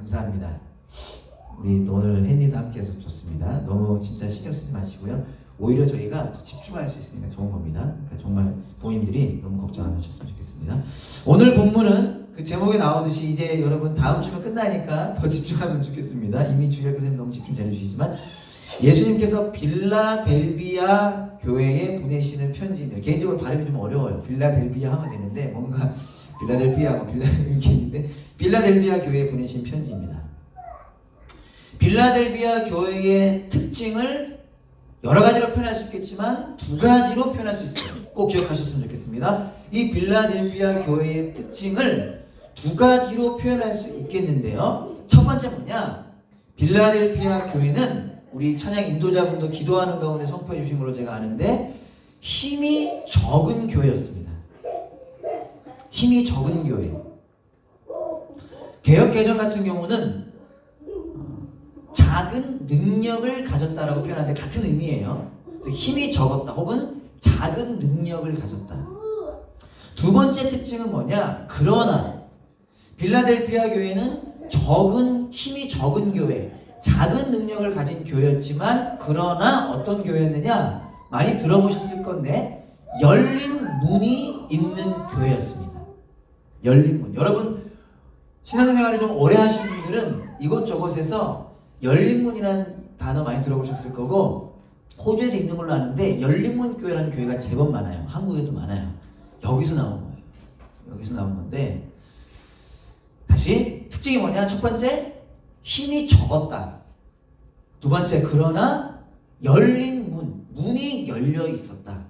감사합니다. 우리 또 오늘 헨리도 함께해서 좋습니다. 너무 진짜 신경 쓰지 마시고요. 오히려 저희가 더 집중할 수 있으니까 좋은 겁니다. 그러니까 정말 부모님들이 너무 걱정 안 하셨으면 좋겠습니다. 오늘 본문은 그 제목에 나오듯이 이제 여러분 다음 주면 끝나니까 더 집중하면 좋겠습니다. 이미 주일 교수님 너무 집중 잘해주시지만 예수님께서 빌라델비아 교회에 보내시는 편지입니다. 개인적으로 발음이 좀 어려워요. 빌라델비아 하면 되는데 뭔가 빌라델비아 빌라델비아인데 빌라델비아 교회에 보내신 편지입니다. 빌라델비아 교회의 특징을 여러 가지로 표현할 수 있겠지만 두 가지로 표현할 수 있어요. 꼭 기억하셨으면 좋겠습니다. 이 빌라델비아 교회의 특징을 두 가지로 표현할 수 있겠는데요. 첫 번째 뭐냐? 빌라델비아 교회는 우리 찬양 인도자분도 기도하는 가운데 선포해 주신 걸로 제가 아는데 힘이 적은 교회였습니다. 힘이 적은 교회. 개역개정 같은 경우는 작은 능력을 가졌다라고 표현하는데 같은 의미예요. 그래서 힘이 적었다 혹은 작은 능력을 가졌다. 두 번째 특징은 뭐냐? 그러나 빌라델비아 교회는 힘이 적은 교회, 작은 능력을 가진 교회였지만 그러나 어떤 교회였느냐? 많이 들어보셨을 건데 열린 문이 있는 교회였습니다. 열린 문. 여러분 신앙생활을 좀 오래 하신 분들은 이곳저곳에서 열린 문이라는 단어 많이 들어보셨을 거고 호주에도 있는 걸로 아는데 열린 문 교회라는 교회가 제법 많아요. 한국에도 많아요. 여기서 나온 거예요. 여기서 나온 건데 다시 특징이 뭐냐? 첫 번째 힘이 적었다. 두 번째 그러나 열린 문이 열려 있었다.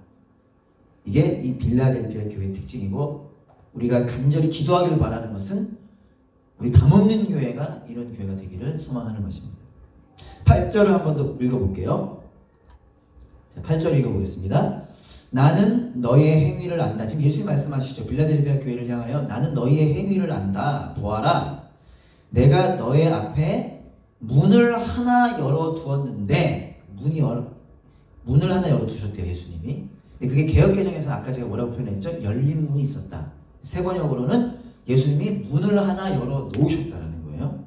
이게 이 빌라델비아 교회의 특징이고 우리가 간절히 기도하기를 바라는 것은 우리 담없는 교회가 이런 교회가 되기를 소망하는 것입니다. 8절을 한 번 더 읽어볼게요. 자, 8절 읽어보겠습니다. 나는 너의 행위를 안다. 지금 예수님 말씀하시죠. 빌라델비아 교회를 향하여 나는 너의 행위를 안다. 보아라. 내가 너의 앞에 문을 하나 열어두었는데 문을 하나 열어두셨대요. 예수님이. 근데 그게 개역개정에서 아까 제가 뭐라고 표현했죠? 열린 문이 있었다. 세 번역으로는 예수님이 문을 하나 열어놓으셨다라는 거예요.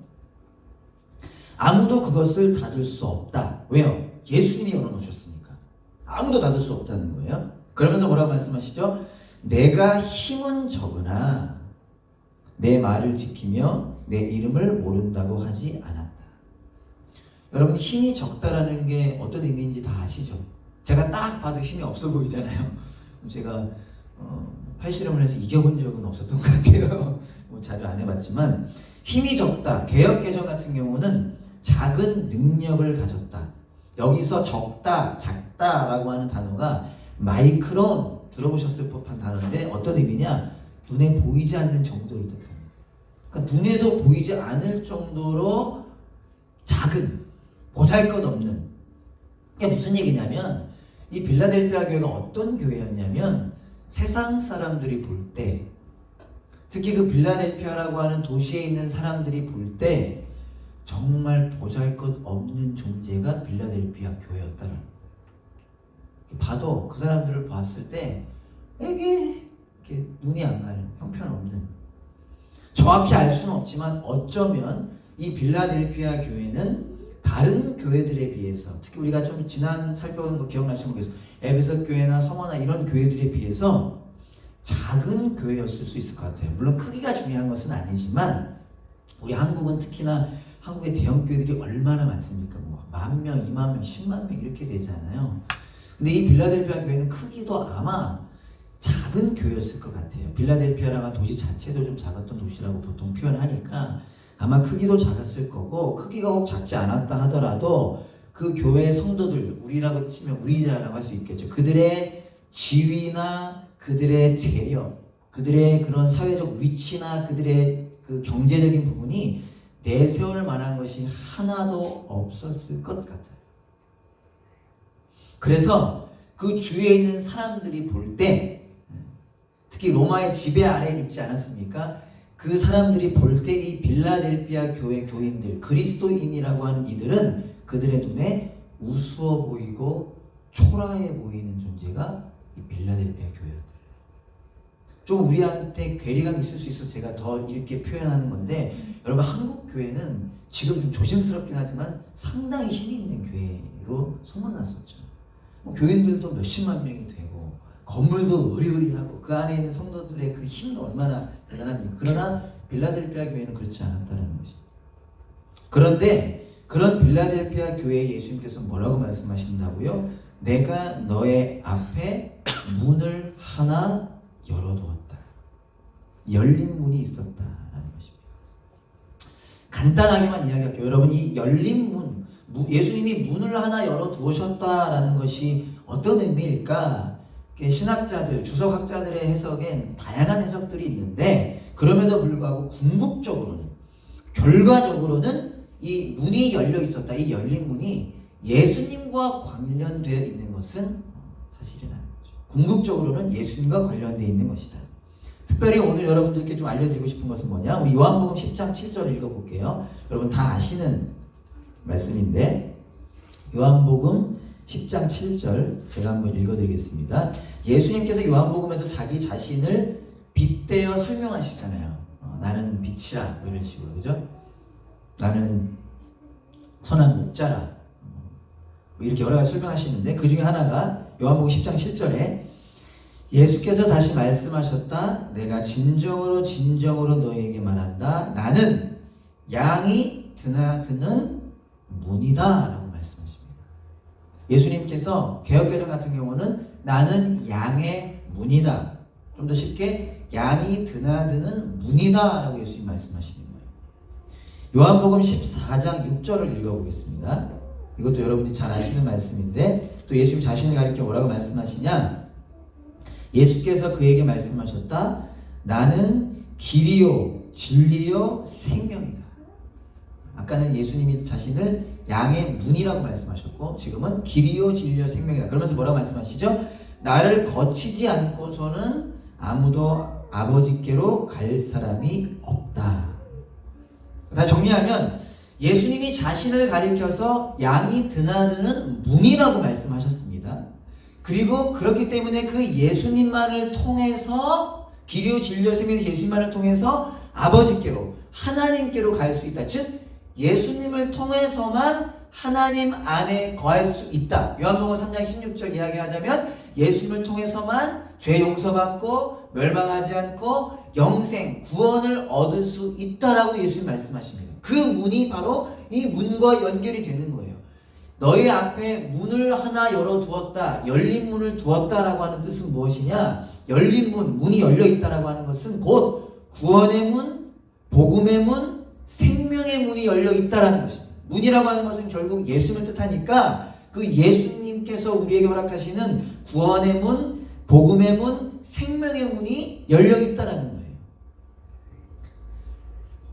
아무도 그것을 닫을 수 없다. 왜요? 예수님이 열어놓으셨으니까. 아무도 닫을 수 없다는 거예요. 그러면서 뭐라고 말씀하시죠? 내가 힘은 적으나 내 말을 지키며 내 이름을 모른다고 하지 않았다. 여러분 힘이 적다라는 게 어떤 의미인지 다 아시죠? 제가 딱 봐도 힘이 없어 보이잖아요. 제가 팔씨름을 해서 이겨본 적은 없었던 것 같아요. 뭐 자주 안 해봤지만 힘이 적다. 개역개정 같은 경우는 작은 능력을 가졌다. 여기서 적다, 작다라고 하는 단어가 마이크론 들어보셨을 법한 단어인데 어떤 의미냐? 눈에 보이지 않는 정도를 뜻합니다. 그러니까 눈에도 보이지 않을 정도로 작은, 보잘것없는. 그게 무슨 얘기냐면 이 빌라델비아 교회가 어떤 교회였냐면 세상 사람들이 볼 때 특히 그 빌라델비아라고 하는 도시에 있는 사람들이 볼 때 정말 보잘것없는 존재가 빌라델비아 교회였다는 거예요. 봐도 그 사람들을 봤을 때 이게 이렇게 눈이 안 가는 형편없는 정확히 알 수는 없지만 어쩌면 이 빌라델비아 교회는 다른 교회들에 비해서 특히 우리가 좀 지난 살펴본 거 기억나시면 모르겠어요. 에베소 교회나 성화나 이런 교회들에 비해서 작은 교회였을 수 있을 것 같아요. 물론 크기가 중요한 것은 아니지만 우리 한국은 특히나 한국의 대형 교회들이 얼마나 많습니까? 뭐 10,000명, 20,000명, 100,000명 이렇게 되잖아요. 근데 이 빌라델비아 교회는 크기도 아마 작은 교회였을 것 같아요. 빌라델비아라는 도시 자체도 좀 작았던 도시라고 보통 표현하니까 아마 크기도 작았을 거고 크기가 꼭 작지 않았다 하더라도 그 교회의 성도들, 우리라고 치면 우리자라고 할 수 있겠죠. 그들의 지위나 그들의 재력, 그들의 그런 사회적 위치나 그들의 그 경제적인 부분이 내세울 만한 것이 하나도 없었을 것 같아요. 그래서 그 주위에 있는 사람들이 볼 때 특히 로마의 지배 아래에 있지 않았습니까? 그 사람들이 볼 때 이 빌라델비아 교회 교인들, 그리스도인이라고 하는 이들은 그들의 눈에 우스워 보이고 초라해 보이는 존재가 이 빌라델비아 교회였다. 좀 우리한테 괴리감이 있을 수 있어서 제가 더 이렇게 표현하는 건데 여러분 한국 교회는 지금 좀 조심스럽긴 하지만 상당히 힘이 있는 교회로 소문났었죠. 뭐 교인들도 몇십만 명이 되고 건물도 으리으리하고 그 안에 있는 성도들의 그 힘도 얼마나 대단합니까? 그러나 빌라델피아 교회는 그렇지 않았다는 것입니다. 그런데 그런 빌라델피아 교회에 예수님께서 뭐라고 말씀하신다고요? 내가 너의 앞에 문을 하나 열어두었다. 열린 문이 있었다라는 것입니다. 간단하게만 이야기할게요. 여러분, 이 열린 문, 예수님이 문을 하나 열어두셨다라는 것이 어떤 의미일까? 신학자들, 주석학자들의 해석엔 다양한 해석들이 있는데, 그럼에도 불구하고 궁극적으로는, 결과적으로는 이 문이 열려 있었다. 이 열린 문이 예수님과 관련되어 있는 것은 사실은 아닌 거죠. 궁극적으로는 예수님과 관련되어 있는 것이다. 특별히 오늘 여러분들께 좀 알려드리고 싶은 것은 뭐냐? 우리 요한복음 10장 7절 읽어볼게요. 여러분 다 아시는 말씀인데, 요한복음 10장 7절 제가 한번 읽어드리겠습니다. 예수님께서 요한복음에서 자기 자신을 빗대어 설명하시잖아요. 나는 빛이라, 이런 식으로, 그죠? 나는 선한 목자라, 이렇게 여러 가지 설명하시는데, 그 중에 하나가 요한복음 10장 7절에 예수께서 다시 말씀하셨다. 내가 진정으로 진정으로 너희에게 말한다. 나는 양이 드나드는 문이다 라고 말씀하십니다. 예수님께서 개역개정 같은 경우는 나는 양의 문이다, 좀 더 쉽게 양이 드나드는 문이다 라고 예수님 말씀하시는 거예요. 요한복음 14장 6절을 읽어보겠습니다. 이것도 여러분들이 잘 아시는 말씀인데, 또 예수님 자신을 가리켜 뭐라고 말씀하시냐? 예수께서 그에게 말씀하셨다. 나는 길이요 진리요 생명이다. 아까는 예수님이 자신을 양의 문이라고 말씀하셨고, 지금은 길이요 진리요 생명이다. 그러면서 뭐라고 말씀하시죠? 나를 거치지 않고서는 아무도 아버지께로 갈 사람이 없다. 다 정리하면 예수님이 자신을 가리켜서 양이 드나드는 문이라고 말씀하셨습니다. 그리고 그렇기 때문에 그 예수님만을 통해서, 길이요 진리요 생명이신 예수님만을 통해서 아버지께로, 하나님께로 갈 수 있다. 즉 예수님을 통해서만 하나님 안에 거할 수 있다. 요한복음 3장 16절 이야기하자면 예수님을 통해서만 죄 용서받고 멸망하지 않고 영생, 구원을 얻을 수 있다라고 예수님 말씀하십니다. 그 문이 바로 이 문과 연결이 되는 거예요. 너희 앞에 문을 하나 열어두었다, 열린 문을 두었다라고 하는 뜻은 무엇이냐? 열린 문, 문이 열려있다라고 하는 것은 곧 구원의 문, 복음의 문, 생명의 문이 열려있다라는 것입니다. 문이라고 하는 것은 결국 예수님을 뜻하니까 그 예수님께서 우리에게 허락하시는 구원의 문, 복음의 문, 생명의 문이 열려있다라는 거예요.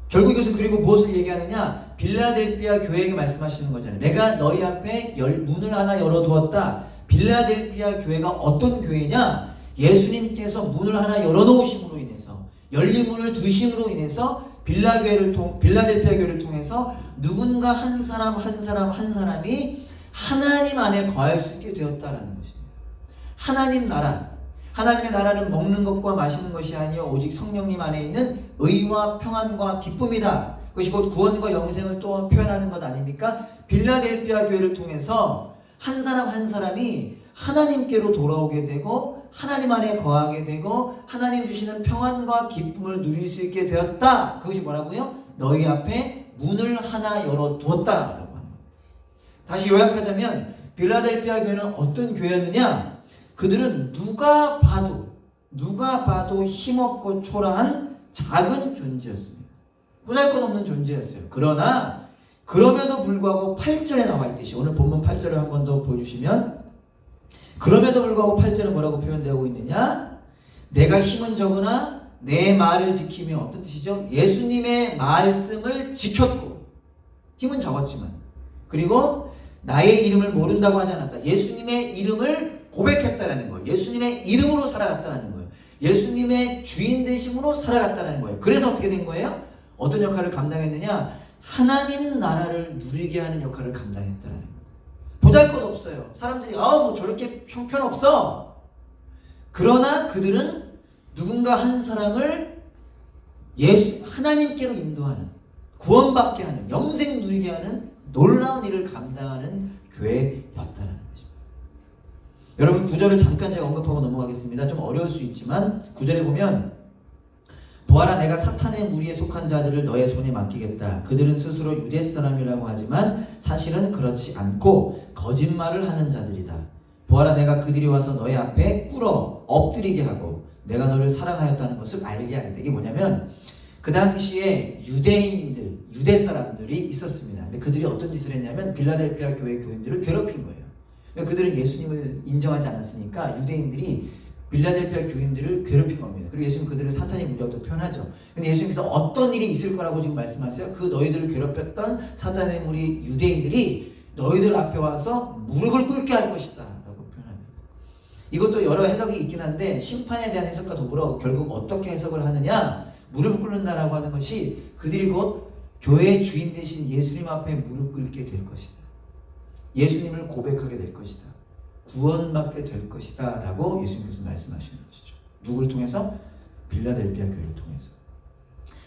결국 이것은 그리고 무엇을 얘기하느냐? 빌라델피아 교회에게 말씀하시는 거잖아요. 내가 너희 앞에 문을 하나 열어두었다. 빌라델피아 교회가 어떤 교회냐? 예수님께서 문을 하나 열어놓으심으로 인해서, 열린 문을 두심으로 인해서 빌라델피아 교회를 통해서 누군가 한 사람이 하나님 안에 거할 수 있게 되었다라는 것입니다. 하나님 나라, 하나님의 나라는 먹는 것과 마시는 것이 아니요 오직 성령님 안에 있는 의와 평안과 기쁨이다. 그것이 곧 구원과 영생을 또 표현하는 것 아닙니까? 빌라델피아 교회를 통해서 한 사람이 하나님께로 돌아오게 되고 하나님 안에 거하게 되고 하나님 주시는 평안과 기쁨을 누릴 수 있게 되었다. 그것이 뭐라고요? 너희 앞에 문을 하나 열어두었다 라고 하는 겁니다. 다시 요약하자면 빌라델피아 교회는 어떤 교회였느냐? 그들은 누가 봐도 힘없고 초라한 작은 존재였습니다. 보잘것없는 존재였어요. 그러나 그럼에도 불구하고 8절에 나와 있듯이, 오늘 본문 8절을 한 번 더 보여주시면, 그럼에도 불구하고 8절은 뭐라고 표현되고 있느냐? 내가 힘은 적으나 내 말을 지키며, 어떤 뜻이죠? 예수님의 말씀을 지켰고, 힘은 적었지만, 그리고 나의 이름을 모른다고 하지 않았다. 예수님의 이름을 고백했다라는 거예요. 예수님의 이름으로 살아갔다라는 거예요. 예수님의 주인 되심으로 살아갔다라는 거예요. 그래서 어떻게 된 거예요? 어떤 역할을 감당했느냐? 하나님 나라를 누리게 하는 역할을 감당했다라는 거예요. 보잘것없어요. 사람들이 뭐 저렇게 형편없어. 그러나 그들은 누군가 한 사람을 하나님께로 인도하는, 구원받게 하는, 영생 누리게 하는 놀라운 일을 감당하는 교회였다는 것입니다. 여러분 9절을 잠깐 제가 언급하고 넘어가겠습니다. 좀 어려울 수 있지만 9절에 보면 보아라 내가 사탄의 무리에 속한 자들을 너의 손에 맡기겠다. 그들은 스스로 유대 사람이라고 하지만 사실은 그렇지 않고 거짓말을 하는 자들이다. 보아라 내가 그들이 와서 너의 앞에 꿇어 엎드리게 하고 내가 너를 사랑하였다는 것을 알게 하겠다. 이게 뭐냐면 그 당시에 유대인들, 유대 사람들이 있었습니다. 근데 그들이 어떤 짓을 했냐면 빌라델피아 교회 교인들을 괴롭힌 거예요. 그들은 예수님을 인정하지 않았으니까 유대인들이 빌라델피아 교인들을 괴롭힌 겁니다. 그리고 예수님 그들을 사탄의 무리라고 표현하죠. 근데 예수님께서 어떤 일이 있을 거라고 지금 말씀하세요? 그 너희들을 괴롭혔던 사탄의 무리 유대인들이 너희들 앞에 와서 무릎을 꿇게 할 것이다 라고 표현합니다. 이것도 여러 해석이 있긴 한데 심판에 대한 해석과 더불어 결국 어떻게 해석을 하느냐, 무릎을 꿇는다라고 하는 것이 그들이 곧 교회의 주인 되신 예수님 앞에 무릎 꿇게 될 것이다. 예수님을 고백하게 될 것이다. 구원받게 될 것이다 라고 예수님께서 말씀하시는 것이죠. 누구를 통해서? 빌라델피아 교회를 통해서.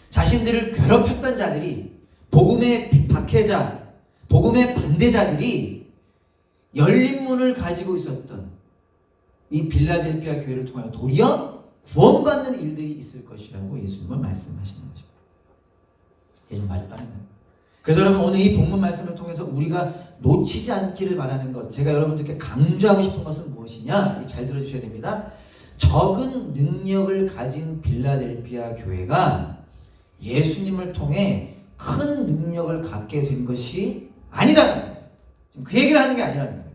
자신들을 괴롭혔던 자들이, 복음의 박해자, 복음의 반대자들이 열린 문을 가지고 있었던 이 빌라델피아 교회를 통하여 도리어 구원받는 일들이 있을 것이라고 예수님은 말씀하시는 것입니다. 이제 좀 말이 빠르네요. 그래서 여러분 오늘 이 본문 말씀을 통해서 우리가 놓치지 않기를 바라는 것, 제가 여러분들께 강조하고 싶은 것은 무엇이냐? 잘 들어주셔야 됩니다. 적은 능력을 가진 빌라델피아 교회가 예수님을 통해 큰 능력을 갖게 된 것이 아니다는 거예요. 지금 그 얘기를 하는 게 아니라는 거예요.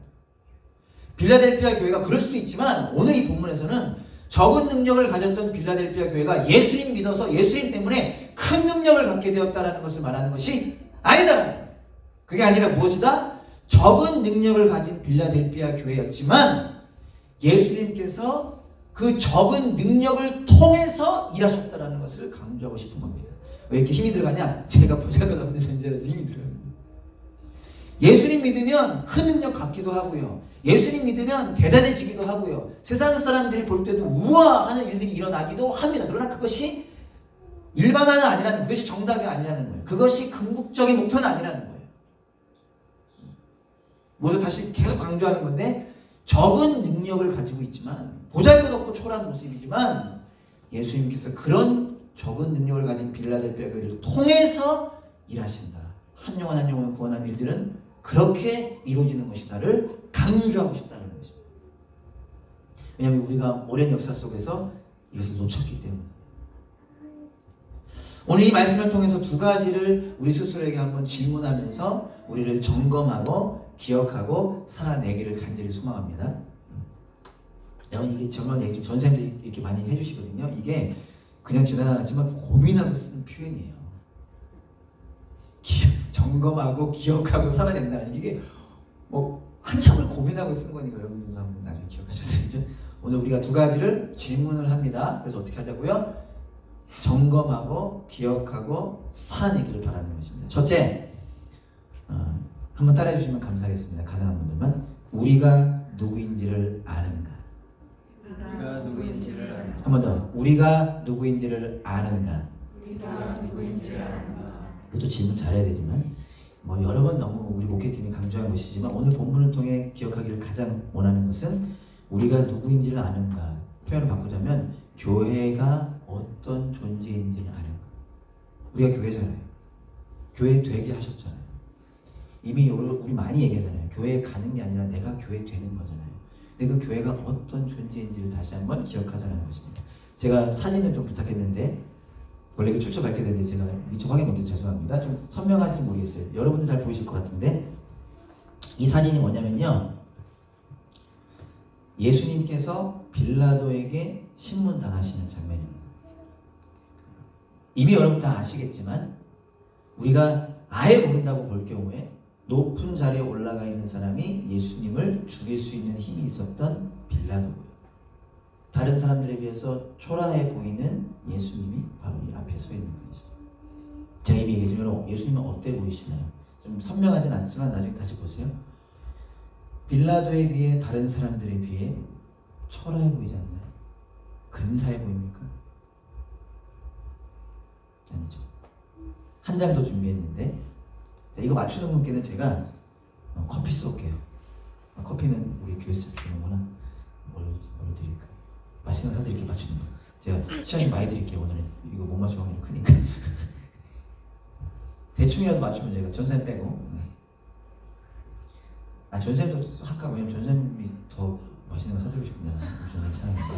빌라델피아 교회가 그럴 수도 있지만 오늘 이 본문에서는 적은 능력을 가졌던 빌라델피아 교회가 예수님 믿어서 예수님 때문에 큰 능력을 갖게 되었다는 것을 말하는 것이 아니다라는 거예요. 그게 아니라 무엇이다? 적은 능력을 가진 빌라델피아 교회였지만 예수님께서 그 적은 능력을 통해서 일하셨다는 것을 강조하고 싶은 겁니다. 왜 이렇게 힘이 들어가냐? 제가 보잘것없는 존재라서 힘이 들어갑니다. 예수님 믿으면 큰 능력 갖기도 하고요. 예수님 믿으면 대단해지기도 하고요. 세상 사람들이 볼 때도 우와하는 일들이 일어나기도 합니다. 그러나 그것이 일반화는 아니라는, 그것이 정답이 아니라는 거예요. 그것이 궁극적인 목표는 아니라는 거예요. 모두 다시 계속 강조하는 건데, 적은 능력을 가지고 있지만 보잘것없고 초라한 모습이지만 예수님께서 그런 적은 능력을 가진 빌라델피아 교회를 통해서 일하신다. 한 영혼 한 영혼을 구원하는 일들은 그렇게 이루어지는 것이다를 강조하고 싶다는 것입니다. 왜냐하면 우리가 오랜 역사 속에서 이것을 놓쳤기 때문에. 오늘 이 말씀을 통해서 두 가지를 우리 스스로에게 한번 질문하면서 우리를 점검하고 기억하고 살아내기를 간절히 소망합니다. 여러분 이게 정말 전생들이 이렇게 많이 해주시거든요. 이게 그냥 지나가지만 고민하고 쓰는 표현이에요. 점검하고 기억하고 살아낸다는 이게 뭐 한참을 고민하고 쓴 거니까 여러분들도 한번 나중에 기억하셨어요. 오늘 우리가 두 가지를 질문을 합니다. 그래서 어떻게 하자고요? 점검하고 기억하고 살아내기를 바라는 것입니다. 첫째, 한번 따라해 주시면 감사하겠습니다. 가능한 분들만. 우리가 누구인지를 아는가? 우리가 누구인지를 아는가? 한 번 더. 우리가 누구인지를 아는가? 우리가 누구인지를 아는가? 이것도 질문 잘해야 되지만 뭐 여러 번 너무 우리 목회팀이 강조한 것이지만 오늘 본문을 통해 기억하기를 가장 원하는 것은 우리가 누구인지를 아는가. 표현을 바꾸자면 교회가 어떤 존재인지를 아는가. 우리가 교회잖아요. 교회 되게 하셨잖아요. 이미 우리 많이 얘기하잖아요. 교회에 가는 게 아니라 내가 교회 되는 거잖아요. 근데 그 교회가 어떤 존재인지를 다시 한번 기억하자는 것입니다. 제가 사진을 좀 부탁했는데 원래 그 출처 밝게 되는데 제가 미처 확인 못해서 죄송합니다. 좀 선명한지 모르겠어요. 여러분들 잘 보이실 것 같은데 이 사진이 뭐냐면요. 예수님께서 빌라도에게 신문당하시는 장면입니다. 이미 여러분 다 아시겠지만 우리가 아예 모른다고 볼 경우에 높은 자리에 올라가 있는 사람이 예수님을 죽일 수 있는 힘이 있었던 빌라도고요. 다른 사람들에 비해서 초라해 보이는 예수님이 바로 이 앞에 서 있는 분이십니다. 제가 이미 얘기했지만 예수님은 어때 보이시나요? 좀 선명하진 않지만 나중에 다시 보세요. 빌라도에 비해 다른 사람들에 비해 초라해 보이지 않나요? 근사해 보입니까? 아니죠. 한 장 더 준비했는데, 자, 이거 맞추는 분께는 제가 커피 쏠게요. 커피는 우리 교회에서 주는구나. 뭘 드릴까? 맛있는 거 사드릴게요. 맞추는 분. 제가 시간이 많이 드릴게요. 오늘은 이거 못 맞추면 확률이 크니까. 대충이라도 맞추면 제가 전쌤 빼고. 전쌤도 할까? 왜냐면 전쌤이 더 맛있는 거 사드리고 싶은데 전쌤 사랑하니까.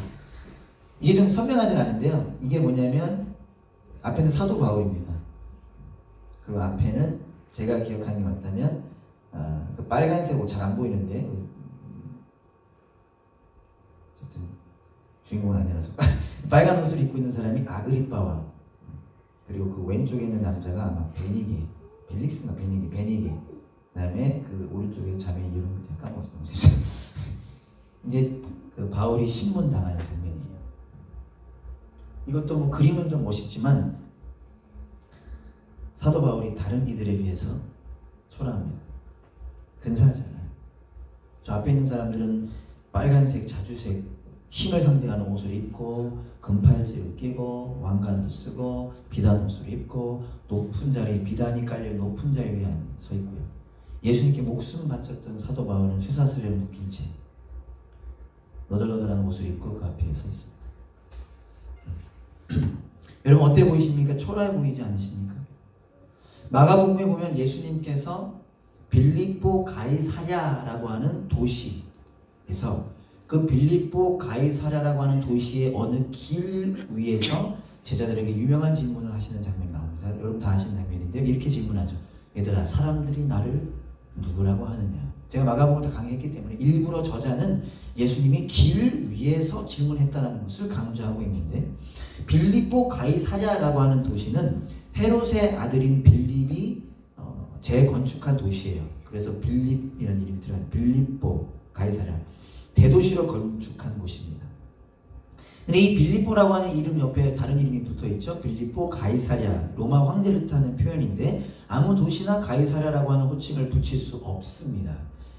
이게 좀 선명하진 않은데요. 이게 뭐냐면 앞에는 사도 바울입니다. 그리고 앞에는 제가 기억하는 게 맞다면 그 빨간색 옷 잘 안 보이는데 어쨌든 주인공은 아니라서 빨간 옷을 입고 있는 사람이 아그리빠와, 그리고 그 왼쪽에 있는 남자가 아마 베니게, 벨릭스인가 베니게, 그다음에 그 오른쪽에 자매 이름 제가 까먹었어요. 이제 그 바울이 신문 당하는 장면이에요. 이것도 뭐 그림은 좀 멋있지만 사도 바울이 다른 이들에 비해서 초라합니다. 근사하잖아요. 저 앞에 있는 사람들은 빨간색, 자주색, 힘을 상징하는 옷을 입고 금팔찌를 끼고 왕관도 쓰고 비단 옷을 입고 높은 자리, 비단이 깔려 높은 자리 위에 서 있고요. 예수님께 목숨 바쳤던 사도 바울은 쇠사슬에 묶인 채 너덜너덜한 옷을 입고 그 앞에 서 있습니다. 여러분 어때 보이십니까? 초라해 보이지 않으십니까? 마가복음에 보면 예수님께서 빌립보 가이사랴라고 하는 도시에서 그 빌립보 가이사랴라고 하는 도시의 어느 길 위에서 제자들에게 유명한 질문을 하시는 장면이 나옵니다. 여러분 다 아시는 장면인데 이렇게 질문하죠. 얘들아, 사람들이 나를 누구라고 하느냐? 제가 마가복음을 다 강의했기 때문에 일부러 저자는 예수님이 길 위에서 질문했다는 것을 강조하고 있는데, 빌립보 가이사랴라고 하는 도시는 헤롯의 아들인 빌립이 재건축한 도시예요. 그래서 빌립이라는 이름이 들어가는 빌립보 가이사랴, 대도시로 건축한 곳입니다. 근데 이 빌립보라고 하는 이름 옆에 다른 이름이 붙어있죠. 빌립보 가이사랴, 로마 황제를 뜻하는 표현인데 아무 도시나 가이사랴라고 하는 호칭을 붙일 수 없습니다.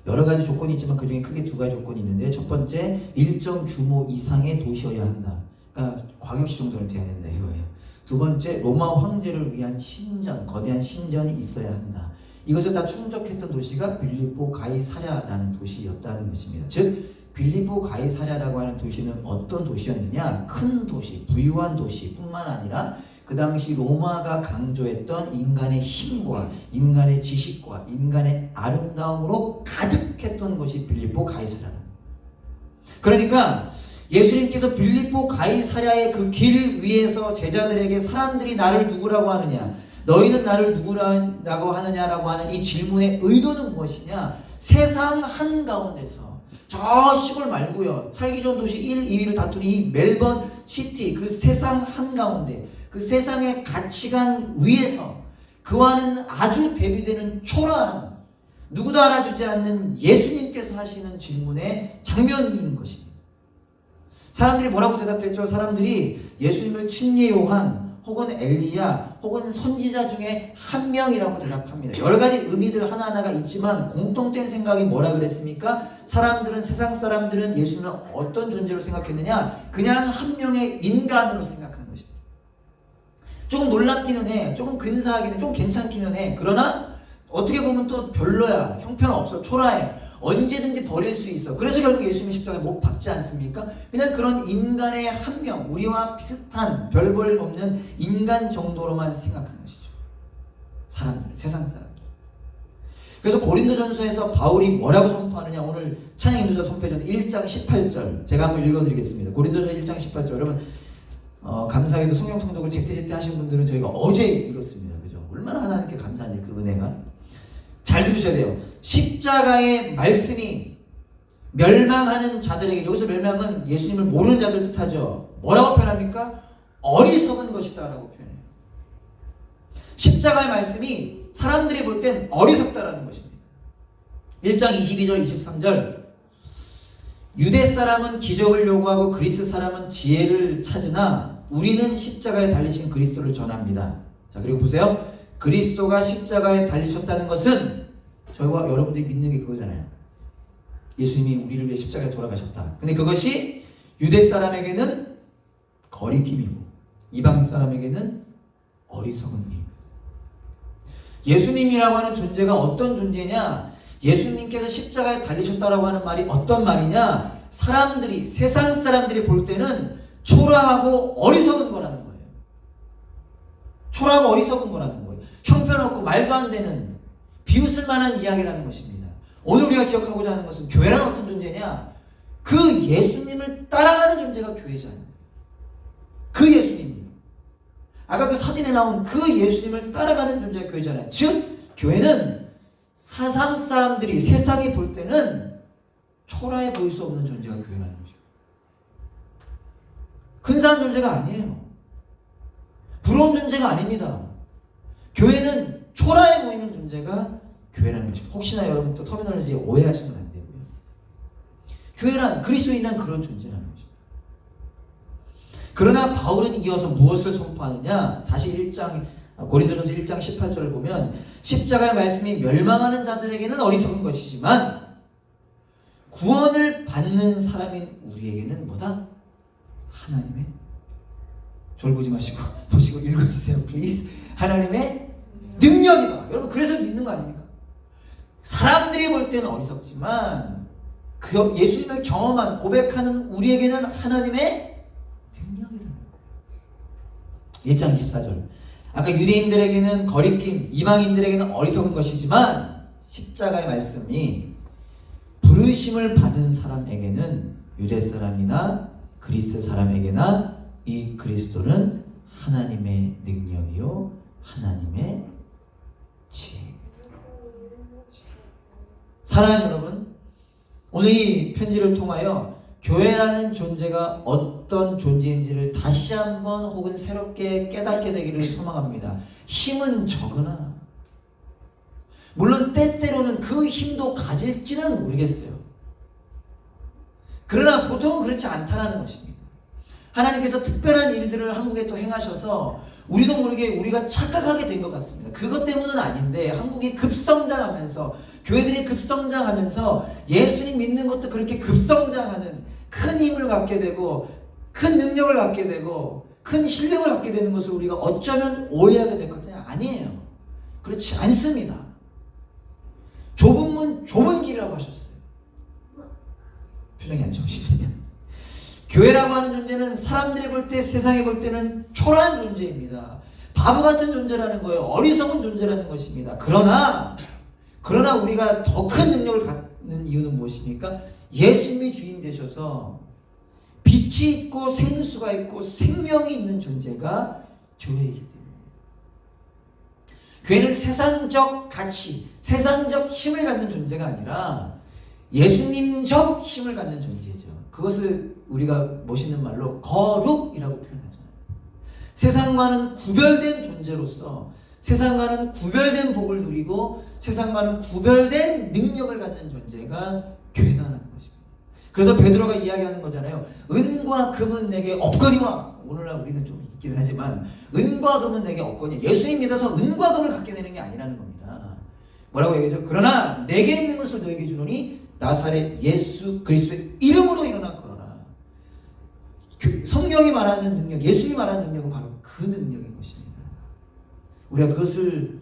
여러 가지 조건이 있지만 그 중에 크게 두 가지 조건이 있는데, 첫 번째, 일정 규모 이상의 도시여야 한다. 그러니까 광역시 정도는 돼야 된다 이거예요. 두 번째, 로마 황제를 위한 신전, 거대한 신전이 있어야 한다. 이것을 다 충족했던 도시가 빌립보 가이사랴라는 도시였다는 것입니다. 즉 빌립보 가이사랴라고 하는 도시는 어떤 도시였느냐? 큰 도시, 부유한 도시뿐만 아니라 그 당시 로마가 강조했던 인간의 힘과 인간의 지식과 인간의 아름다움으로 가득했던 것이 빌립보 가이사랴라는 거예요. 그러니까 예수님께서 빌립보 가이사랴의 그 길 위에서 제자들에게 사람들이 나를 누구라고 하느냐, 너희는 나를 누구라고 하느냐라고 하는 이 질문의 의도는 무엇이냐? 세상 한가운데서 저 시골 말고요, 살기 좋은 도시 1, 2위를 다투는 이 멜번 시티, 그 세상 한가운데, 그 세상의 가치관 위에서 그와는 아주 대비되는 초라한, 누구도 알아주지 않는 예수님께서 하시는 질문의 장면인 것입니다. 사람들이 뭐라고 대답했죠? 사람들이 예수님을 침례 요한 혹은 엘리야 혹은 선지자 중에 한 명이라고 대답합니다. 여러 가지 의미들 하나하나가 있지만 공통된 생각이 뭐라 그랬습니까? 사람들은, 세상 사람들은 예수님을 어떤 존재로 생각했느냐? 그냥 한 명의 인간으로 생각하는 것입니다. 조금 놀랍기는 해, 조금 근사하기는 해, 조금 괜찮기는 해. 그러나 어떻게 보면 또 별로야, 형편없어, 초라해, 언제든지 버릴 수 있어. 그래서 결국 예수님이 십자가에 못 박지 않습니까? 그냥 그런 인간의 한 명, 우리와 비슷한 별 볼 없는 인간 정도로만 생각하는 것이죠. 사람들, 세상 사람들. 그래서 고린도전서에서 바울이 뭐라고 선포하느냐? 오늘 찬양 인도자 선포전 1장 18절 제가 한번 읽어드리겠습니다. 고린도전서 1장 18절. 여러분 감사하게도 성경 통독을 제때제때 하신 분들은 저희가 어제 읽었습니다. 그죠? 얼마나 하나님께 감사한지, 그 은혜가. 잘 들으셔야 돼요. 십자가의 말씀이 멸망하는 자들에게, 여기서 멸망은 예수님을 모르는 자들 뜻하죠. 뭐라고 표현합니까? 어리석은 것이다 라고 표현해요. 십자가의 말씀이 사람들이 볼 땐 어리석다라는 것입니다. 1장 22절 23절, 유대 사람은 기적을 요구하고 그리스 사람은 지혜를 찾으나 우리는 십자가에 달리신 그리스도를 전합니다. 자, 그리고 보세요. 그리스도가 십자가에 달리셨다는 것은 저희와 여러분들이 믿는 게 그거잖아요. 예수님이 우리를 위해 십자가에 돌아가셨다. 근데 그것이 유대 사람에게는 거리낌이고 이방 사람에게는 어리석은 일. 예수님이라고 하는 존재가 어떤 존재냐? 예수님께서 십자가에 달리셨다라고 하는 말이 어떤 말이냐? 사람들이, 세상 사람들이 볼 때는 초라하고 어리석은 거라는 거예요. 초라하고 어리석은 거라는 거예요. 형편없고 말도 안 되는 비웃을 만한 이야기라는 것입니다. 오늘 우리가 기억하고자 하는 것은 교회란 어떤 존재냐? 그 예수님을 따라가는 존재가 교회잖아요. 그 예수님. 아까 그 사진에 나온 그 예수님을 따라가는 존재가 교회잖아요. 즉 교회는 세상 사람들이, 세상이 볼 때는 초라해 보일 수 없는 존재가 교회라는 거죠. 근사한 존재가 아니에요. 부러운 존재가 아닙니다. 교회는 초라해 보이는 존재가 교회라는 것이죠. 혹시나 여러분 또 터미널로지 오해하시면 안 되고요. 교회란, 그리스도인이란 그런 존재라는 거죠. 그러나 바울은 이어서 무엇을 선포하느냐? 다시 고린도전서 1장 18절을 보면 십자가의 말씀이 멸망하는 자들에게는 어리석은 것이지만 구원을 받는 사람인 우리에게는 뭐다? 하나님의, 저를 보지 마시고 보시고 읽어주세요 please. 하나님의 능력이다. 여러분 그래서 믿는 거 아닙니까? 사람들이 볼 때는 어리석지만 그 예수님을 경험한, 고백하는 우리에게는 하나님의 능력이라는 거예요. 1장 24절. 아까 유대인들에게는 거리낌, 이방인들에게는 어리석은 것이지만 십자가의 말씀이 부르심을 받은 사람에게는, 유대 사람이나 그리스 사람에게나 이 그리스도는 하나님의 능력이요 하나님의 지혜입니다. 사랑하는 여러분, 오늘 이 편지를 통하여 교회라는 존재가 어떤 존재인지를 다시 한번 혹은 새롭게 깨닫게 되기를 소망합니다. 힘은 적으나, 물론 때때로는 그 힘도 가질지는 모르겠어요. 그러나 보통은 그렇지 않다라는 것입니다. 하나님께서 특별한 일들을 한국에 또 행하셔서 우리도 모르게 우리가 착각하게 된 것 같습니다. 그것 때문은 아닌데 한국이 급성장하면서, 교회들이 급성장하면서 예수님 믿는 것도 그렇게 급성장하는, 큰 힘을 갖게 되고 큰 능력을 갖게 되고 큰 실력을 갖게 되는 것을 우리가 어쩌면 오해하게 될 것 같아요. 아니에요. 그렇지 않습니다. 좁은 문 좁은 길이라고 하셨어요. 표정이 안 좋으시네요. 교회라고 하는 존재는 사람들이 볼 때, 세상이 볼 때는 초라한 존재입니다. 바보 같은 존재라는 거예요. 어리석은 존재라는 것입니다. 그러나 우리가 더 큰 능력을 갖는 이유는 무엇입니까? 예수님이 주인 되셔서 빛이 있고 생수가 있고 생명이 있는 존재가 교회이기 때문에. 교회는 세상적 가치, 세상적 힘을 갖는 존재가 아니라 예수님적 힘을 갖는 존재죠. 그것을 우리가 멋있는 말로 거룩이라고 표현하잖아요. 세상과는 구별된 존재로서 세상과는 구별된 복을 누리고 세상과는 구별된 능력을 갖는 존재가 교회라는 것입니다. 그래서 베드로가 이야기하는 거잖아요. 은과 금은 내게 없거니와, 오늘날 우리는 좀 있기는 하지만 은과 금은 내게 없거니, 예수님 믿어서 은과 금을 갖게 되는 게 아니라는 겁니다. 뭐라고 얘기하죠? 그러나 내게 있는 것을 너에게 주노니 나사렛 예수 그리스도의 이름으로 일어나 걸어라. 성경이 말하는 능력, 예수님이 말하는 능력은 바로 그 능력인 것입니다. 우리가 그것을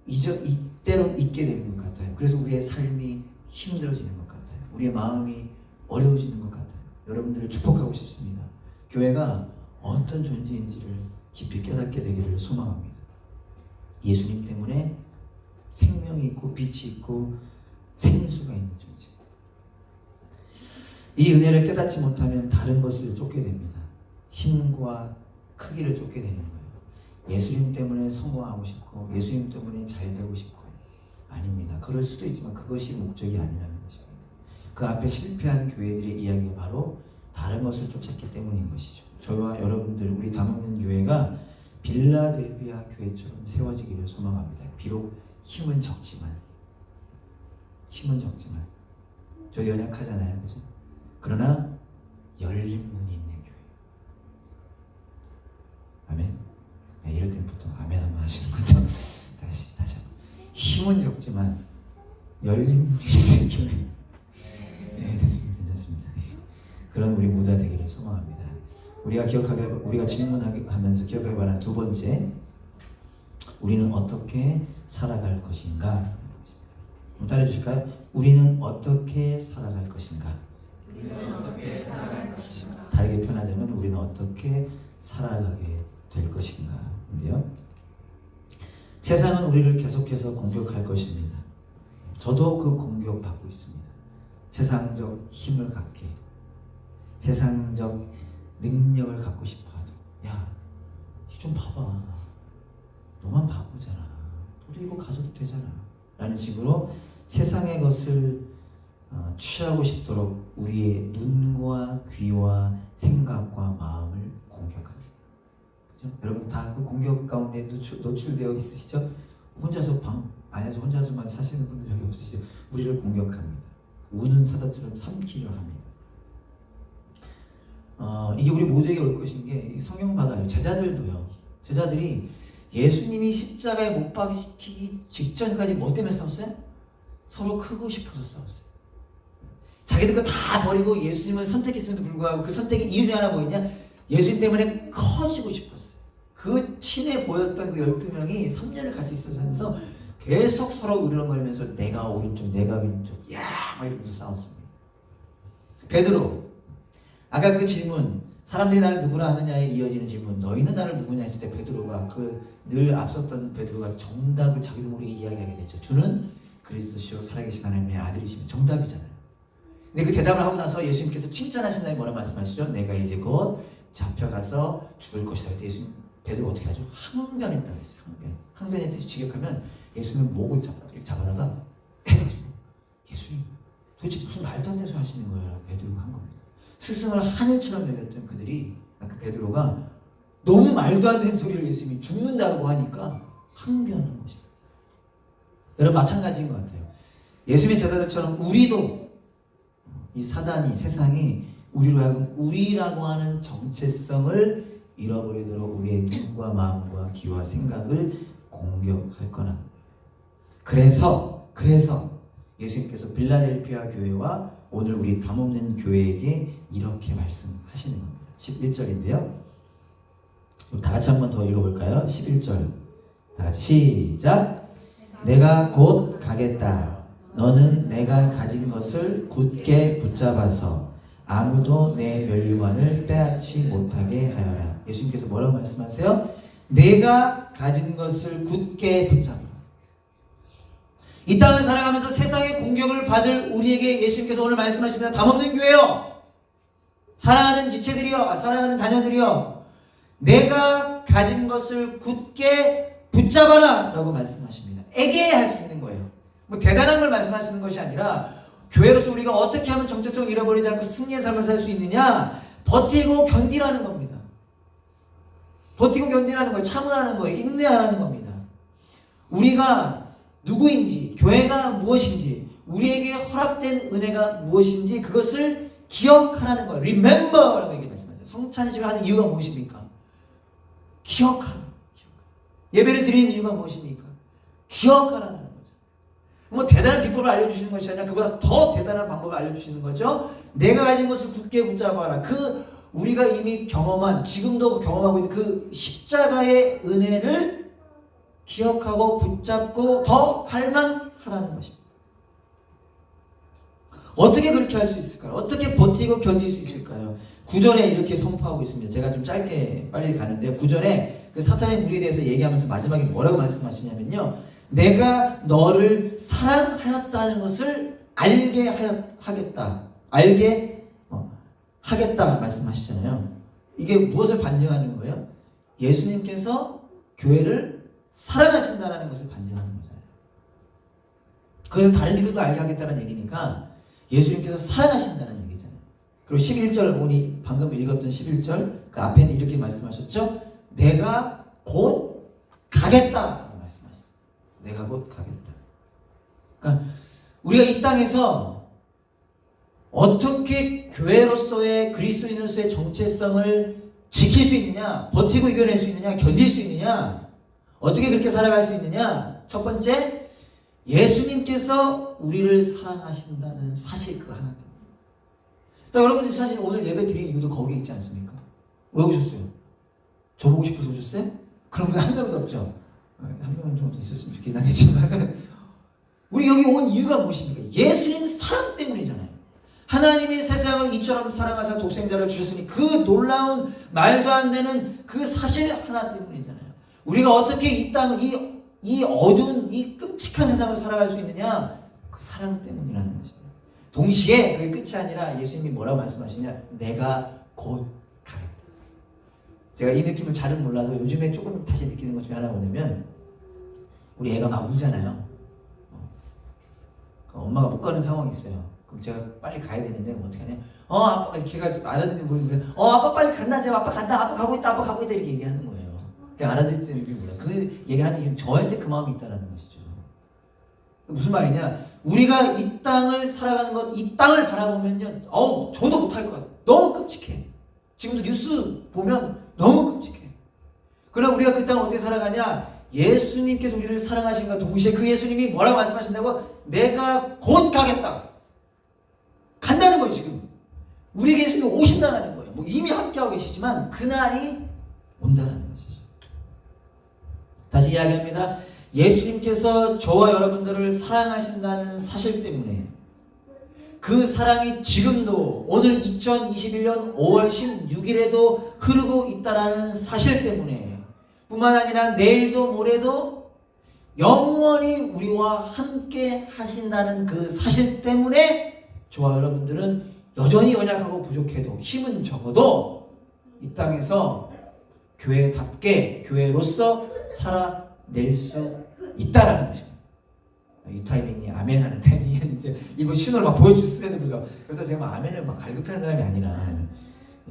이때로 잊게 되는 것 같아요. 그래서 우리의 삶이 힘들어지는 것 같아요. 우리의 마음이 어려워지는 것 같아요. 여러분들을 축복하고 싶습니다. 교회가 어떤 존재인지를 깊이 깨닫게 되기를 소망합니다. 예수님 때문에 생명이 있고 빛이 있고 생수가 있는 존재. 이 은혜를 깨닫지 못하면 다른 것을 쫓게 됩니다. 힘과 크기를 쫓게 되는 거예요. 예수님 때문에 성공하고 싶고 예수님 때문에 잘 되고 싶고, 아닙니다. 그럴 수도 있지만 그것이 목적이 아니라는 것입니다. 그 앞에 실패한 교회들의 이야기가 바로 다른 것을 쫓았기 때문인 것이죠. 저와 여러분들, 우리 담아있는 교회가 빌라델비아 교회처럼 세워지기를 소망합니다. 비록 힘은 적지만 저도 연약하잖아요, 그죠? 그러나 열린 문이 있는 교회. 아멘. 네, 이럴 때는 보통 아멘 한번 하시는 것도 다시 한번. 힘은 적지만 열린 문이 있는 교회. 네, 됐습니다. 괜찮습니다. 네. 그런 우리 모두가 되기를 소망합니다. 우리가 질문하면서 기억하기 바란 두 번째, 우리는 어떻게 살아갈 것인가? 한번 따라해 주실까요? 우리는 어떻게 살아갈 것인가? 우리는 어떻게 살아갈 것인가? 다르게 표현하자면 우리는 어떻게 살아가게 될 것인가? 인데요. 세상은 우리를 계속해서 공격할 것입니다. 저도 그 공격 받고 있습니다. 세상적 힘을 갖게, 세상적 능력을 갖고 싶어도, 야, 좀 봐봐. 너만 바보잖아. 너도 이거 가져도 되잖아. 라는 식으로 세상의 것을 취하고 싶도록 우리의 눈과 귀와 생각과 마음을 공격합니다. 그죠? 여러분 다 그 공격 가운데 노출되어 있으시죠? 혼자서 방 안에서 혼자서만 사시는 분들 여기 없으시죠? 우리를 공격합니다. 우는 사자처럼 삼키려 합니다. 이게 우리 모두에게 올 것인 게 성경 받아요. 제자들도요. 제자들이 예수님이 십자가에 못 박히기 직전까지 뭐 때문에 싸웠어요? 서로 크고 싶어서 싸웠어요. 자기들 거 다 버리고 예수님을 선택했음에도 불구하고 그 선택의 이유 중에 하나 뭐였냐? 예수님 때문에 커지고 싶었어요. 그 친해 보였던 그 12명이 3년을 같이 있으면서 계속 서로 으르렁거리면서 내가 오른쪽, 내가 왼쪽, 야! 막 이러면서 싸웠습니다. 베드로, 아까 그 질문, 사람들이 나를 누구라 하느냐에 이어지는 질문, 너희는 나를 누구냐 했을 때 베드로가 그 늘 앞섰던 베드로가 정답을 자기도 모르게 이야기하게 되죠. 주는 그리스도시요 살아계신 하나님의 아들이시면 정답이잖아요. 근데 그 대답을 하고 나서 예수님께서 칭찬하신 다음에 뭐라 말씀하시죠? 내가 이제 곧 잡혀가서 죽을 것이다. 그때 예수님 베드로가 어떻게 하죠? 항변했다고 했어요. 항변의 뜻이 직역하면 예수님 목을 잡아다가 예수님 도대체 무슨 말도 안 되는 소리 하시는 거예요? 베드로가 한 겁니다. 스승을 하늘처럼 여겼던 그들이 그 베드로가 너무 말도 안 되는 소리를 예수님이 죽는다고 하니까 항변한 것입니다. 여러분 마찬가지인 것 같아요. 예수님의 제자들처럼 우리도 이 사단이 세상이 우리로 하여금 우리라고 하는 정체성을 잃어버리도록 우리의 눈과 마음과 귀와 생각을 공격할 거나. 그래서 예수님께서 빌라델피아 교회와 오늘 우리 담없는 교회에게 이렇게 말씀하시는 겁니다. 11절인데요. 다 같이 한 번 더 읽어볼까요? 11절 다 같이 시작. 내가 곧 가겠다. 너는 내가 가진 것을 굳게 붙잡아서 아무도 내 면류관을 빼앗지 못하게 하여라. 예수님께서 뭐라고 말씀하세요? 내가 가진 것을 굳게 붙잡아. 이 땅을 살아가면서 세상의 공격을 받을 우리에게 예수님께서 오늘 말씀하십니다. 담없는 교회요, 사랑하는 지체들이요, 사랑하는 자녀들이요, 내가 가진 것을 굳게 붙잡아라 라고 말씀하십니다. 애게할 수 있는 거예요. 뭐 대단한 걸 말씀하시는 것이 아니라 교회로서 우리가 어떻게 하면 정체성을 잃어버리지 않고 승리의 삶을 살 수 있느냐, 버티고 견디라는 겁니다. 버티고 견디라는 거예요. 참으라는 거예요. 인내하라는 겁니다. 우리가 누구인지, 교회가 무엇인지, 우리에게 허락된 은혜가 무엇인지 그것을 기억하라는 거예요. Remember라고 이렇게 말씀하세요. 성찬식을 하는 이유가 무엇입니까? 기억하라. 예배를 드리는 이유가 무엇입니까? 기억하라는 거죠. 뭐 대단한 비법을 알려주시는 것이 아니라 그보다 더 대단한 방법을 알려주시는 거죠. 내가 가진 것을 굳게 붙잡아라. 그 우리가 이미 경험한, 지금도 경험하고 있는 그 십자가의 은혜를 기억하고 붙잡고 더 갈망하라는 것입니다. 어떻게 그렇게 할 수 있을까요? 어떻게 버티고 견딜 수 있을까요? 9절에 이렇게 선포하고 있습니다. 제가 좀 짧게 빨리 가는데요. 9절에 그 사탄의 무리에 대해서 얘기하면서 마지막에 뭐라고 말씀하시냐면요, 내가 너를 사랑하였다는 것을 알게 하겠다. 알게 하겠다 말씀하시잖아요. 이게 무엇을 반증하는 거예요? 예수님께서 교회를 사랑하신다는 것을 반증하는 거잖아요. 그래서 다른 이들도 알게 하겠다는 얘기니까 예수님께서 사랑하신다는 얘기잖아요. 그리고 11절, 우리 방금 읽었던 11절 그 앞에는 이렇게 말씀하셨죠. 내가 곧 가겠다 말씀하셨죠. 내가 곧 가겠다. 그러니까 우리가 이 땅에서 어떻게 교회로서의, 그리스도인으로서의 정체성을 지킬 수 있느냐, 버티고 이겨낼 수 있느냐, 견딜 수 있느냐, 어떻게 그렇게 살아갈 수 있느냐. 첫 번째, 예수님께서 우리를 사랑하신다는 사실 그거 하나. 그러니까 여러분들 사실 오늘 예배 드린 이유도 거기에 있지 않습니까? 왜 오셨어요? 저 보고 싶어서 오셨어요? 그런 분 한 명도 없죠. 한 명은 좀 있었으면 좋긴 하겠지만 우리 여기 온 이유가 무엇입니까? 예수님 사랑 때문이잖아요. 하나님이 세상을 이처럼 사랑하사 독생자를 주셨으니 그 놀라운 말도 안 되는 그 사실 하나 때문이잖아요. 우리가 어떻게 이 땅, 이 어두운 이 끔찍한 세상을 살아갈 수 있느냐? 그 사랑 때문이라는 것입니다. 동시에 그게 끝이 아니라 예수님이 뭐라고 말씀하시냐? 내가 곧 가겠다. 제가 이 느낌을 잘은 몰라도 요즘에 조금 다시 느끼는 것 중에 하나가 뭐냐면 우리 애가 막 울잖아요. 엄마가 못 가는 상황이 있어요. 그럼 제가 빨리 가야 되는데 어떻게 하냐? 아빠, 걔가 알아듣는 모르는데 아빠 빨리 간다. 제가 아빠 간다. 아빠 가고 있다. 아빠 가고 있다. 이렇게 얘기하는 거예요. 그냥 알아듣는 일이 몰라. 그 얘기하는 이유는 저한테 그 마음이 있다라는 것이죠. 무슨 말이냐? 우리가 이 땅을 살아가는 것, 이 땅을 바라보면요, 저도 못할 것 같아. 너무 끔찍해. 지금도 뉴스 보면 너무 끔찍해. 그러나 우리가 그 땅을 어떻게 살아가냐? 예수님께서 우리를 사랑하신과 동시에 그 예수님이 뭐라고 말씀하신다고? 내가 곧 가겠다. 간다는 거예요, 지금. 우리에게 예수님이 오신다는 거예요. 뭐 이미 함께하고 계시지만 그날이 온다는 것이죠. 다시 이야기합니다. 예수님께서 저와 여러분들을 사랑하신다는 사실 때문에 그 사랑이 지금도 오늘 2021년 5월 16일에도 흐르고 있다라는 사실 때문에 뿐만 아니라 내일도 모레도 영원히 우리와 함께 하신다는 그 사실 때문에 저와 여러분들은 여전히 연약하고 부족해도 힘은 적어도 이 땅에서 교회답게 교회로서 살아낼 수 있다라는 것입니다. 이 타이밍이 아멘 하는 타이밍이 이제 이번 신호를 막 보여주시면 불구하고 그래서 제가 막 아멘을 막 갈급해하는 사람이 아니라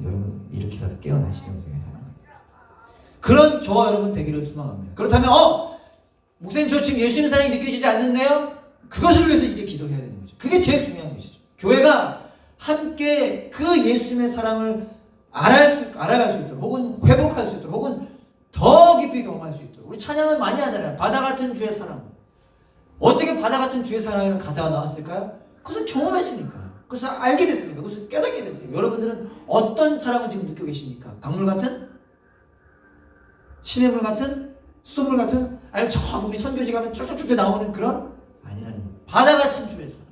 여러분 이렇게라도 깨어나시려고 제가 하는 거예요. 그런 저와 여러분 되기를 소망합니다. 그렇다면 목사님 저 지금 예수님 사랑이 느껴지지 않는데요? 그것을 위해서 이제 기도해야 되는 거죠. 그게 제일 중요한 것이죠. 교회가 함께 그 예수님의 사랑을 알아갈 수 있도록 혹은 회복할 수 있도록 혹은 더 깊이 경험할 수 있도록 우리 찬양은 많이 하잖아요. 바다 같은 주의 사랑. 어떻게 바다 같은 주의 사랑이라는 가사가 나왔을까요? 그것을 경험했으니까. 그것을 알게 됐으니까. 그것을 깨닫게 됐으니까. 여러분들은 어떤 사랑을 지금 느끼고 계십니까? 강물 같은? 시냇물 같은? 수돗물 같은? 아니면 저 우리 선교지 가면 쫄쫄쫄 나오는 그런? 아니라는 거예요. 바다 같은 주의 사랑.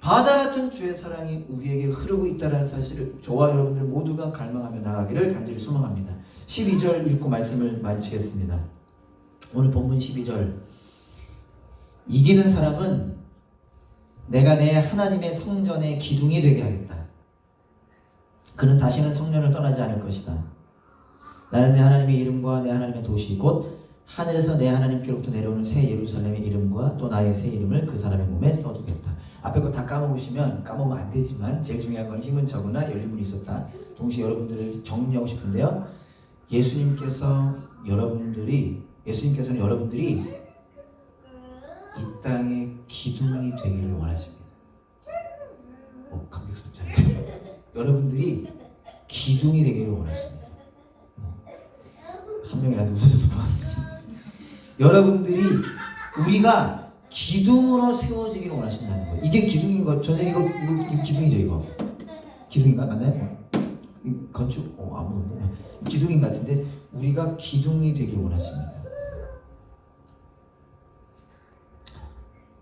바다 같은 주의 사랑이 우리에게 흐르고 있다는 사실을 저와 여러분들 모두가 갈망하며 나아가기를 간절히 소망합니다. 12절 읽고 말씀을 마치겠습니다. 오늘 본문 12절. 이기는 사람은 내가 내 하나님의 성전의 기둥이 되게 하겠다. 그는 다시는 성전을 떠나지 않을 것이다. 나는 내 하나님의 이름과 내 하나님의 도시 곧 하늘에서 내 하나님께로부터 내려오는 새 예루살렘의 이름과 또 나의 새 이름을 그 사람의 몸에 써두겠다. 앞에 거 다 까먹으면 안 되지만 제일 중요한 건 힘은 적으나 열림은 있었다. 동시에 여러분들을 정리하고 싶은데요. 예수님께서는 여러분들이 이 땅의 기둥이 되기를 원하십니다. 감격스럽지 않으세요? 여러분들이 기둥이 되기를 원하십니다. 한 명이라도 웃어줘서 고맙습니다. 여러분들이 우리가 기둥으로 세워지기를 원하신다는 거예요. 이게 기둥인 거, 전생 이거 기둥이죠, 이거. 기둥인가? 맞나요? 건축? 아무도 없네. 기둥인 것 같은데 우리가 기둥이 되기를 원하십니다.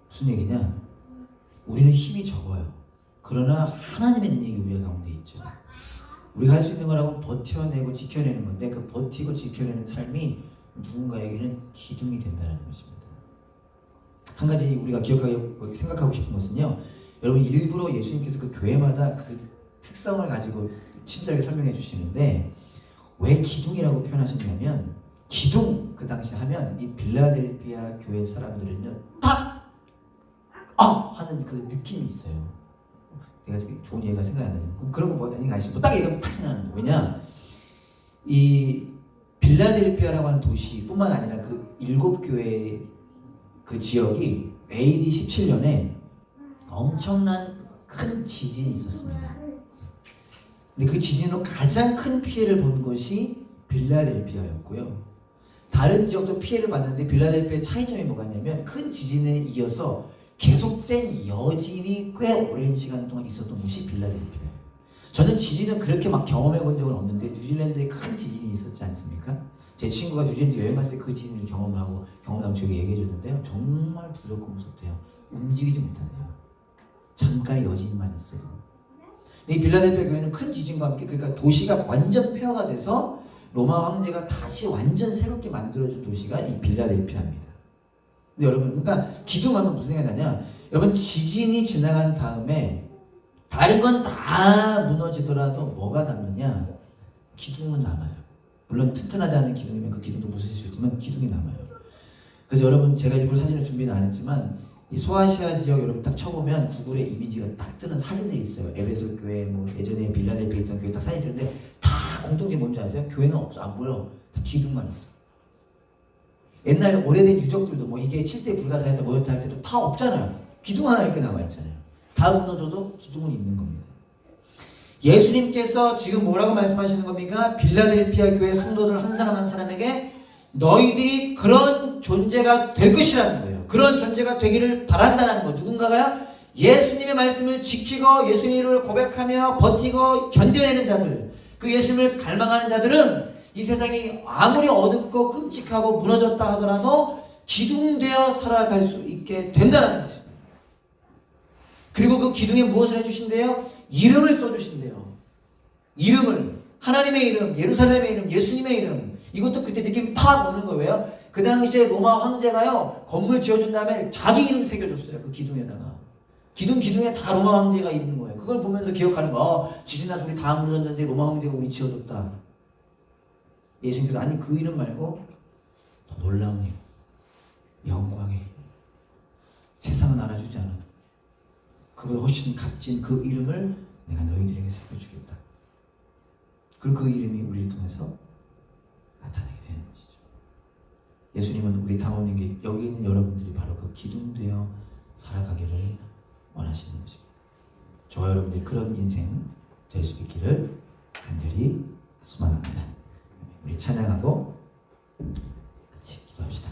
무슨 얘기냐? 우리는 힘이 적어요. 그러나 하나님의 능력이 우리 가운데 있죠. 우리가 할 수 있는 거라고 버텨내고 지켜내는 건데 그 버티고 지켜내는 삶이 누군가에게는 기둥이 된다는 것입니다. 한 가지 우리가 생각하고 싶은 것은요. 여러분 일부러 예수님께서 그 교회마다 그 특성을 가지고 친절하게 설명해 주시는데 왜 기둥이라고 표현하셨냐면 기둥 그 당시 하면 이 빌라델피아 교회 사람들은요 딱 하는 그 느낌이 있어요. 내가 좋은 얘기가 생각이 안 나지만 그런 거 뭐니 아시죠? 딱 얘기하면 탁 생각나는 거예요. 왜냐 이 빌라델피아라고 하는 도시뿐만 아니라 그 7교회 그 지역이 AD 17년에 엄청난 큰 지진이 있었습니다. 근데 그 지진으로 가장 큰 피해를 본 곳이 빌라델피아였고요. 다른 지역도 피해를 봤는데 빌라델피아의 차이점이 뭐가 있냐면 큰 지진에 이어서 계속된 여진이 꽤 오랜 시간 동안 있었던 곳이 빌라델피아예요. 저는 지진을 그렇게 막 경험해 본 적은 없는데 뉴질랜드에 큰 지진이 있었지 않습니까? 제 친구가 뉴질랜드 여행 갔을 때 그 지진을 경험하고 저에게 얘기해 줬는데요. 정말 두렵고 무섭대요. 움직이지 못한대요. 잠깐의 여진만 있어도. 이 빌라델피아 교회는 큰 지진과 함께 그러니까 도시가 완전 폐허가 돼서 로마 황제가 다시 완전 새롭게 만들어준 도시가 이 빌라델피아입니다. 근데 여러분, 그러니까 기둥하면 무슨 생각이 나냐? 여러분, 지진이 지나간 다음에 다른 건 다 무너지더라도 뭐가 남느냐? 기둥은 남아요. 물론 튼튼하지 않은 기둥이면 그 기둥도 부서질 수 있지만 기둥이 남아요. 그래서 여러분, 제가 일부러 사진을 준비는 안 했지만 이 소아시아 지역 여러분 딱 쳐보면 구글에 이미지가 딱 뜨는 사진들이 있어요. 에베소 교회, 뭐 예전에 빌라델피아에 있던 교회 딱 사진이 뜨는데 다 공통점이 뭔지 아세요? 교회는 없어, 안 보여. 다 기둥만 있어. 옛날 오래된 유적들도 뭐 이게 7대 불가사였다 뭐였다 할 때도 다 없잖아요. 기둥 하나 이렇게 남아 있잖아요. 다 무너져도 기둥은 있는 겁니다. 예수님께서 지금 뭐라고 말씀하시는 겁니까? 빌라델피아 교회 성도들 한 사람 한 사람에게 너희들이 그런 존재가 될 것이라는 거예요. 그런 존재가 되기를 바란다는 거. 누군가가 예수님의 말씀을 지키고 예수님을 고백하며 버티고 견뎌내는 자들, 그 예수님을 갈망하는 자들은 이 세상이 아무리 어둡고 끔찍하고 무너졌다 하더라도 기둥되어 살아갈 수 있게 된다는 것입니다. 그리고 그 기둥에 무엇을 해주신대요? 이름을 써주신대요. 이름을, 하나님의 이름, 예루살렘의 이름, 예수님의 이름. 이것도 그때 느낌 팍 오는 거예요. 그 당시에 로마 황제가요, 건물 지어준 다음에 자기 이름 새겨줬어요. 그 기둥에다가. 기둥에 다 로마 황제가 있는 거예요. 그걸 보면서 기억하는 거. 지진 나서 우리 다 무너졌는데 로마 황제가 우리 지어줬다. 예수님께서 아니 그 이름 말고 더 놀라운 이름, 영광의 이름. 세상은 알아주지 않아도 그보다 훨씬 값진 그 이름을 내가 너희들에게 새겨주겠다. 그리고 그 이름이 우리를 통해서 나타나게 되는 것이죠. 예수님은 우리 당원님께 여기 있는 여러분들이 바로 그 기둥되어 살아가기를 원하시는 것입니다. 저와 여러분들이 그런 인생 될 수 있기를 간절히 소망합니다. 우리 찬양하고 같이 기도합시다.